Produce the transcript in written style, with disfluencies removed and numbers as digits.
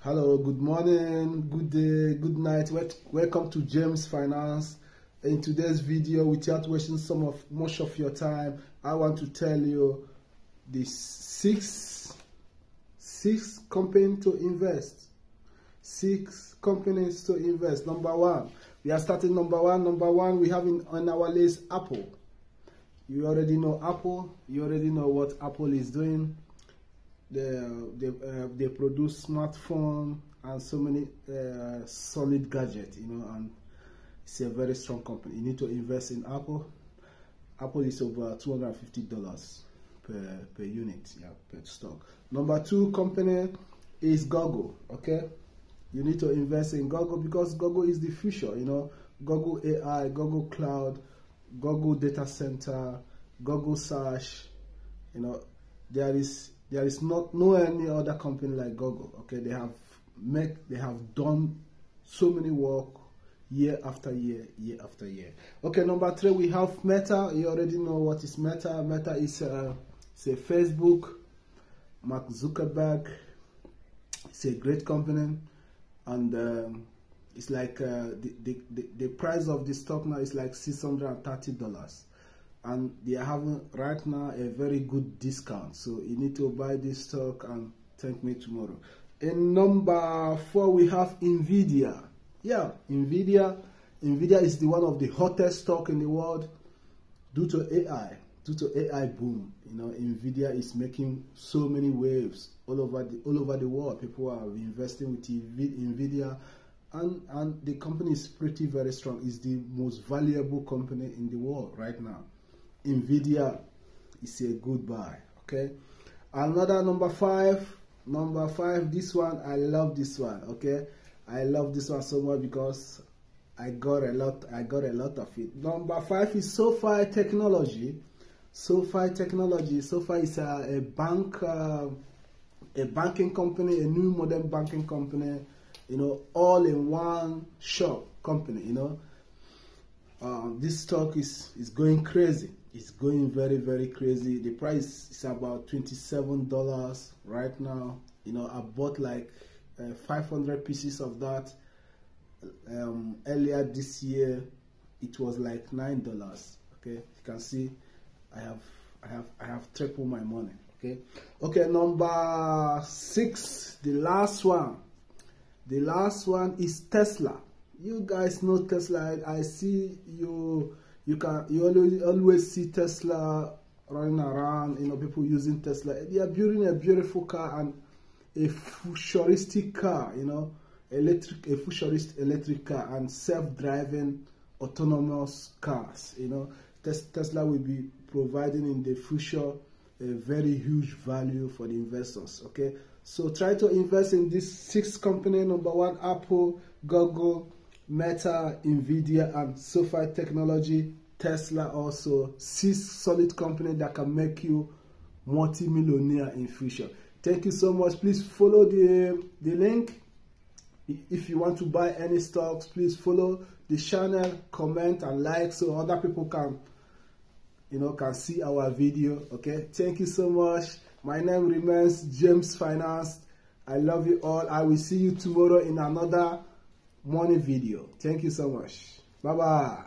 Hello, good morning, good day, good night. Welcome to James Finance. In today's video, without wasting much of your time, I want to tell you the six companies to invest. 6 companies to invest. Number one, we are starting number one. Number one, we have on our list Apple. You already know Apple. You already know what Apple is doing. They produce smartphone and so many solid gadgets, and it's a very strong company. You need to invest in Apple. Apple is over $250 per unit, per stock. Number 2 company is Google. Okay, you need to invest in Google because Google is the future. Google AI, Google Cloud, Google Data Center, Google Search. There is no any other company like Google. Okay, they have done so many work year after year, year after year. Okay, number 3 we have Meta. You already know what is Meta. Meta is a Facebook. Mark Zuckerberg. It's a great company, and it's like the price of the stock now is like $630. And they are having right now a very good discount, so you need to buy this stock and thank me tomorrow. In number 4 we have Nvidia. Nvidia is the one of the hottest stock in the world due to AI boom. Nvidia is making so many waves all over the world. People are investing with Nvidia, and the company is very strong. It's the most valuable company in the world right now. Nvidia is a good buy. Okay, another number five, this one, I love this one. Okay, I love this one so much because I got a lot of it. Number 5 is SoFi Technology. SoFi is a banking company, a new modern banking company, all in one shop company. This stock is going crazy. It's going very crazy. The price is about $27 right now. I bought like 500 pieces of that earlier this year. It was like $9. Okay, you can see I have tripled my money. Okay, number 6, the last one is Tesla. You guys know Tesla. I see you always see Tesla running around. People using Tesla. They are building a beautiful car and a futuristic car. A futuristic electric car and self-driving autonomous cars. Tesla will be providing in the future a very huge value for the investors. Okay, so try to invest in these 6 companies. Number 1, Apple, Google, Meta, Nvidia, and SoFi Technology. Tesla also 6 solid companies that can make you multi-millionaire in future. Thank you so much. Please follow the link. If you want to buy any stocks, please follow the channel, comment and like so other people can see our video. Okay, thank you so much. My name remains James Finance. I love you all. I will see you tomorrow in another morning video. Thank you so much. Bye bye.